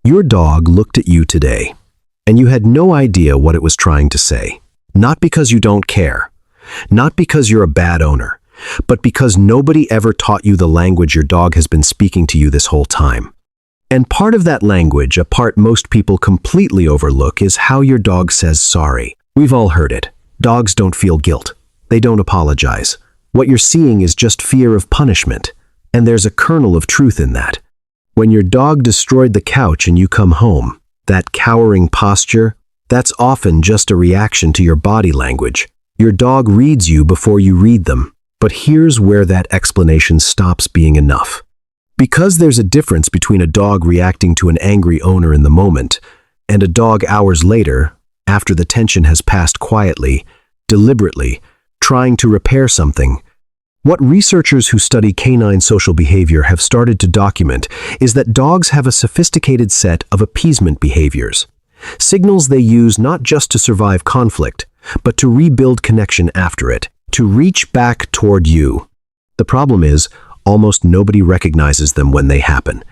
Your dog looked at you today, and you had no idea what it was trying to say. Not because you don't care, not because you're a bad owner, but because nobody ever taught you the language your dog has been speaking to you this whole time. And part of that language, a part most people completely overlook, is how your dog says sorry. We've all heard it. Dogs don't feel guilt. They don't apologize. What you're seeing is just fear of punishment, and there's a kernel of truth in that. When your dog destroyed the couch and you come home, that cowering posture, that's often just a reaction to your body language. Your dog reads you before you read them, but here's where that explanation stops being enough. Because there's a difference between a dog reacting to an angry owner in the moment and a dog hours later, after the tension has passed quietly, deliberately, trying to repair something. What researchers who study canine social behavior have started to document is that dogs have a sophisticated set of appeasement behaviors, signals they use not just to survive conflict, but to rebuild connection after it, to reach back toward you. The problem is, almost nobody recognizes them when they happen,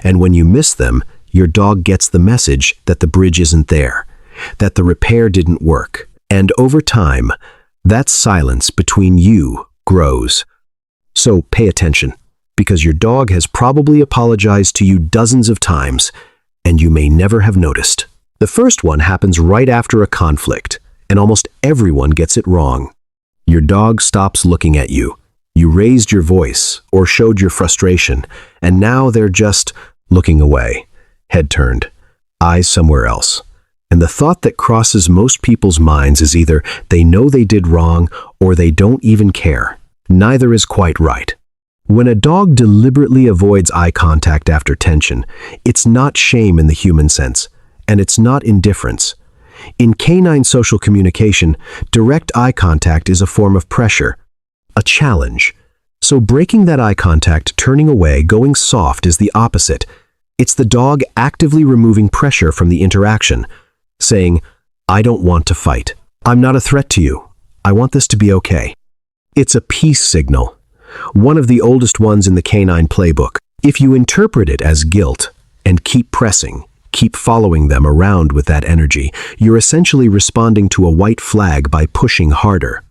and when you miss them, your dog gets the message that the bridge isn't there, that the repair didn't work, and over time, that silence between you grows. So pay attention, because your dog has probably apologized to you dozens of times, and you may never have noticed. The first one happens right after a conflict, and almost everyone gets it wrong. Your dog stops looking at you. You raised your voice or showed your frustration, and now they're just looking away, head turned, eyes somewhere else. And the thought that crosses most people's minds is either they know they did wrong or they don't even care. Neither is quite right. When a dog deliberately avoids eye contact after tension, it's not shame in the human sense, and it's not indifference. In canine social communication, direct eye contact is a form of pressure, a challenge. So breaking that eye contact, turning away, going soft is the opposite. It's the dog actively removing pressure from the interaction, saying, I don't want to fight. I'm not a threat to you. I want this to be okay. It's a peace signal, one of the oldest ones in the canine playbook. If you interpret it as guilt and keep pressing, keep following them around with that energy, you're essentially responding to a white flag by pushing harder.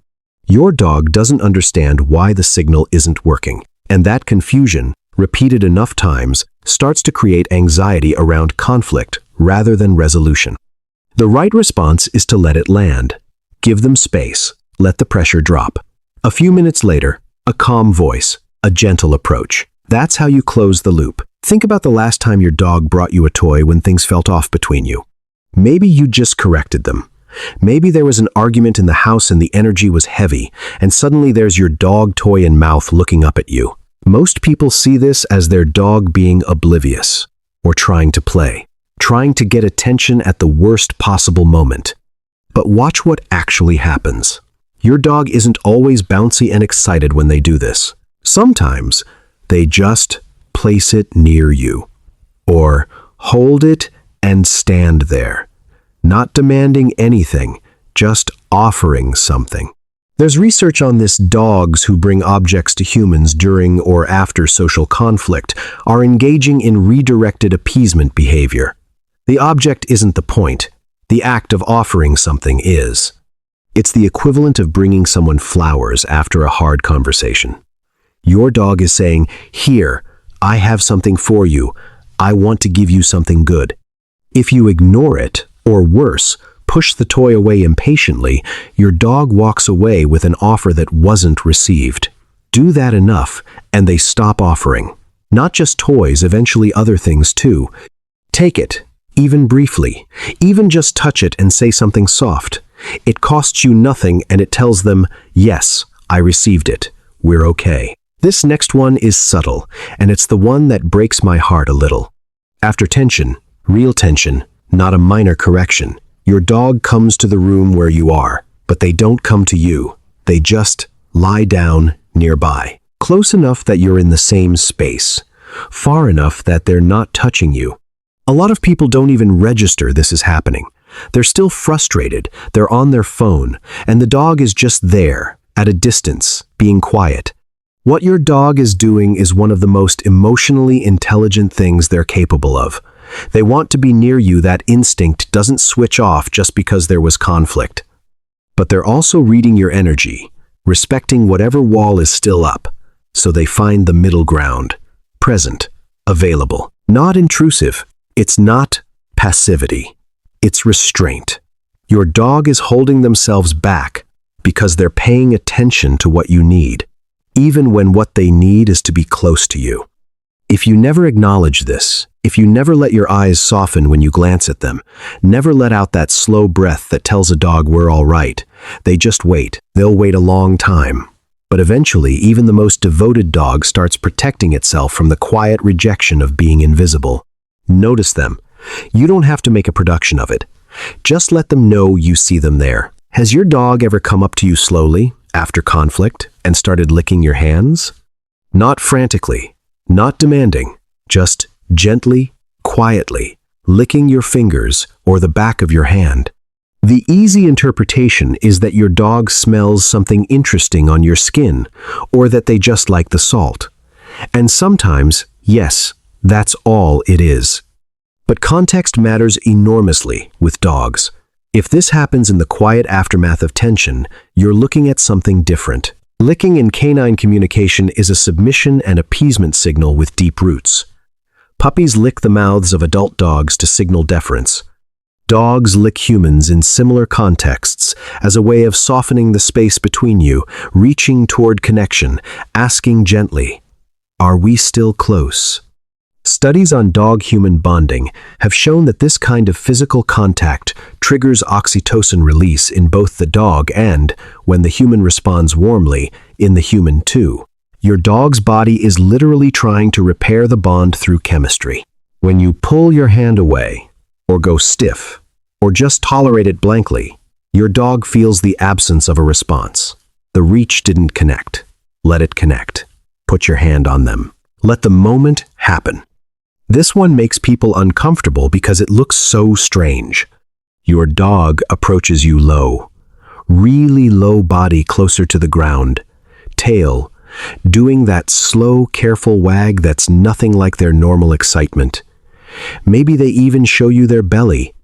Your dog doesn't understand why the signal isn't working, and that confusion, repeated enough times, starts to create anxiety around conflict rather than resolution. The right response is to let it land. Give them space. Let the pressure drop. A few minutes later, a calm voice, a gentle approach. That's how you close the loop. Think about the last time your dog brought you a toy when things felt off between you. Maybe you just corrected them. Maybe there was an argument in the house and the energy was heavy, and suddenly there's your dog toy in mouth looking up at you. Most people see this as their dog being oblivious, or trying to play, trying to get attention at the worst possible moment. But watch what actually happens. Your dog isn't always bouncy and excited when they do this. Sometimes they just place it near you, or hold it and stand there. Not demanding anything, just offering something. There's research on this. Dogs who bring objects to humans during or after social conflict are engaging in redirected appeasement behavior. The object isn't the point. The act of offering something is. It's the equivalent of bringing someone flowers after a hard conversation. Your dog is saying, "Here, I have something for you. I want to give you something good." If you ignore it, or worse, push the toy away impatiently, your dog walks away with an offer that wasn't received. Do that enough, and they stop offering. Not just toys, eventually other things too. Take it, even briefly. Even just touch it and say something soft. It costs you nothing, and it tells them, yes, I received it. We're okay. This next one is subtle, and it's the one that breaks my heart a little. After tension, real tension, not a minor correction, your dog comes to the room where you are, but they don't come to you. They just lie down nearby, close enough that you're in the same space, far enough that they're not touching you. A lot of people don't even register this is happening. They're still frustrated, they're on their phone, and the dog is just there, at a distance, being quiet. What your dog is doing is one of the most emotionally intelligent things they're capable of. They want to be near you. That instinct doesn't switch off just because there was conflict. But they're also reading your energy, respecting whatever wall is still up, so they find the middle ground, present, available, not intrusive. It's not passivity. It's restraint. Your dog is holding themselves back because they're paying attention to what you need, even when what they need is to be close to you. If you never acknowledge this, if you never let your eyes soften when you glance at them, never let out that slow breath that tells a dog we're all right, they just wait. They'll wait a long time. But eventually, even the most devoted dog starts protecting itself from the quiet rejection of being invisible. Notice them. You don't have to make a production of it. Just let them know you see them there. Has your dog ever come up to you slowly, after conflict, and started licking your hands? Not frantically, not demanding, just gently, quietly, licking your fingers or the back of your hand. The easy interpretation is that your dog smells something interesting on your skin, or that they just like the salt. And sometimes, yes, that's all it is. But context matters enormously with dogs. If this happens in the quiet aftermath of tension, you're looking at something different. Licking in canine communication is a submission and appeasement signal with deep roots. Puppies lick the mouths of adult dogs to signal deference. Dogs lick humans in similar contexts as a way of softening the space between you, reaching toward connection, asking gently, "Are we still close?" Studies on dog-human bonding have shown that this kind of physical contact triggers oxytocin release in both the dog and, when the human responds warmly, in the human too. Your dog's body is literally trying to repair the bond through chemistry. When you pull your hand away, or go stiff, or just tolerate it blankly, your dog feels the absence of a response. The reach didn't connect. Let it connect. Put your hand on them. Let the moment happen. This one makes people uncomfortable because it looks so strange. Your dog approaches you low, really low body closer to the ground, tail, doing that slow, careful wag that's nothing like their normal excitement. Maybe they even show you their belly,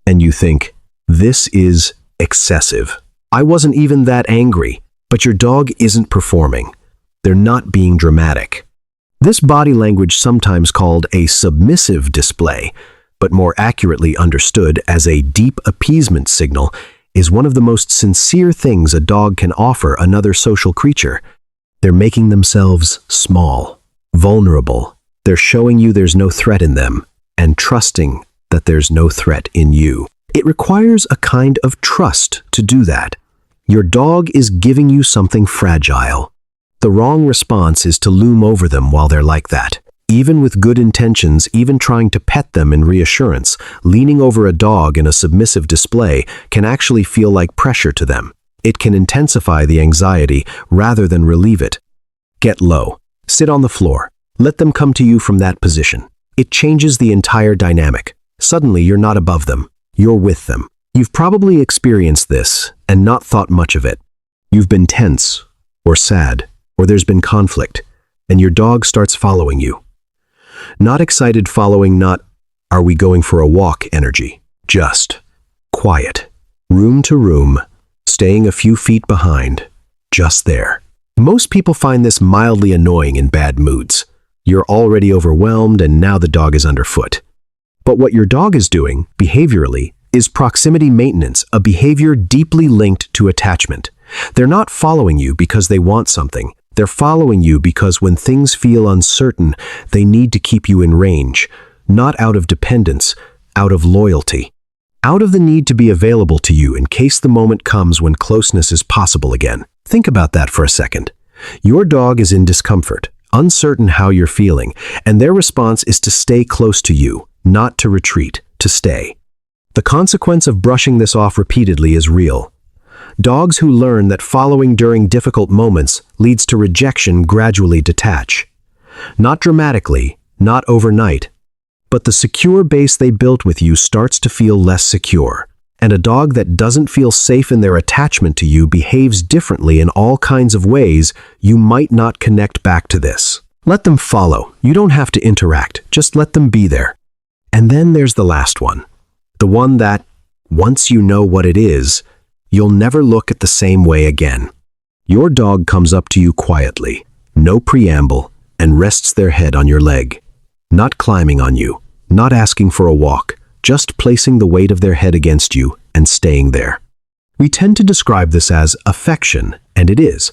and you think, this is excessive. I wasn't even that angry, but your dog isn't performing. They're not being dramatic. This body language, sometimes called a submissive display, but more accurately understood as a deep appeasement signal, is one of the most sincere things a dog can offer another social creature. They're making themselves small, vulnerable. They're showing you there's no threat in them, and trusting that there's no threat in you. It requires a kind of trust to do that. Your dog is giving you something fragile. The wrong response is to loom over them while they're like that. Even with good intentions, even trying to pet them in reassurance, leaning over a dog in a submissive display can actually feel like pressure to them. It can intensify the anxiety rather than relieve it. Get low. Sit on the floor. Let them come to you from that position. It changes the entire dynamic. Suddenly, you're not above them. You're with them. You've probably experienced this and not thought much of it. You've been tense or sad, or there's been conflict, and your dog starts following you. Not excited following, not, "Are we going for a walk?" energy. Just quiet. Room to room, staying a few feet behind, just there. Most people find this mildly annoying in bad moods. You're already overwhelmed and now the dog is underfoot. But what your dog is doing, behaviorally, is proximity maintenance, a behavior deeply linked to attachment. They're not following you because they want something. They're following you because when things feel uncertain, they need to keep you in range, not out of dependence, out of loyalty, out of the need to be available to you in case the moment comes when closeness is possible again. Think about that for a second. Your dog is in discomfort, uncertain how you're feeling, and their response is to stay close to you, not to retreat, to stay. The consequence of brushing this off repeatedly is real. Dogs who learn that following during difficult moments leads to rejection gradually detach. Not dramatically, not overnight, but the secure base they built with you starts to feel less secure. And a dog that doesn't feel safe in their attachment to you behaves differently in all kinds of ways. You might not connect back to this. Let them follow. You don't have to interact. Just let them be there. And then there's the last one. The one that, once you know what it is, you'll never look at the same way again. Your dog comes up to you quietly, no preamble, and rests their head on your leg. Not climbing on you, not asking for a walk, just placing the weight of their head against you and staying there. We tend to describe this as affection, and it is.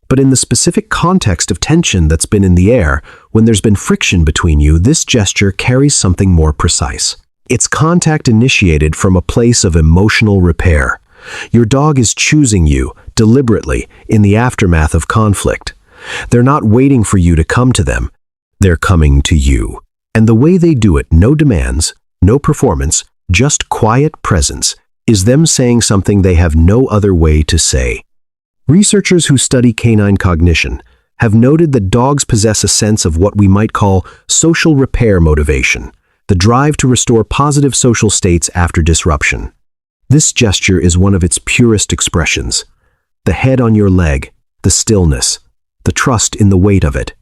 But in the specific context of tension that's been in the air, when there's been friction between you, this gesture carries something more precise. It's contact initiated from a place of emotional repair. Your dog is choosing you, deliberately, in the aftermath of conflict. They're not waiting for you to come to them. They're coming to you. And the way they do it, no demands, no performance, just quiet presence, is them saying something they have no other way to say. Researchers who study canine cognition have noted that dogs possess a sense of what we might call social repair motivation, the drive to restore positive social states after disruption. This gesture is one of its purest expressions. The head on your leg, the stillness, the trust in the weight of it.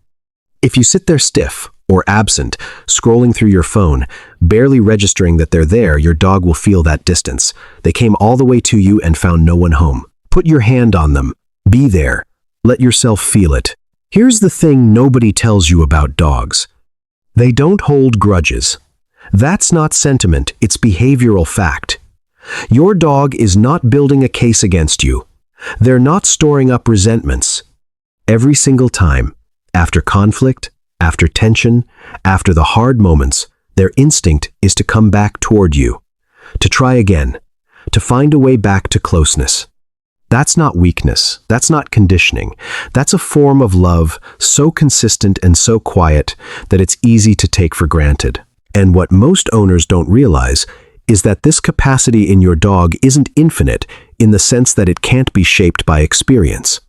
If you sit there stiff or absent, scrolling through your phone, barely registering that they're there, your dog will feel that distance. They came all the way to you and found no one home. Put your hand on them. Be there. Let yourself feel it. Here's the thing nobody tells you about dogs. They don't hold grudges. That's not sentiment, it's behavioral fact. Your dog is not building a case against you. They're not storing up resentments. Every single time, after conflict, after tension, after the hard moments, their instinct is to come back toward you, to try again, to find a way back to closeness. That's not weakness, that's not conditioning. That's a form of love so consistent and so quiet that it's easy to take for granted. And what most owners don't realize is that this capacity in your dog isn't infinite in the sense that it can't be shaped by experience.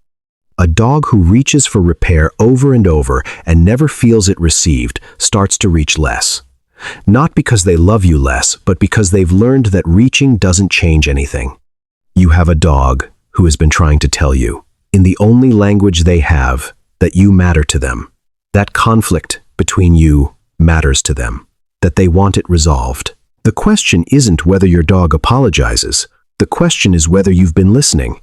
A dog who reaches for repair over and over and never feels it received starts to reach less. Not because they love you less, but because they've learned that reaching doesn't change anything. You have a dog who has been trying to tell you, in the only language they have, that you matter to them. That conflict between you matters to them, that they want it resolved. The question isn't whether your dog apologizes. The question is whether you've been listening.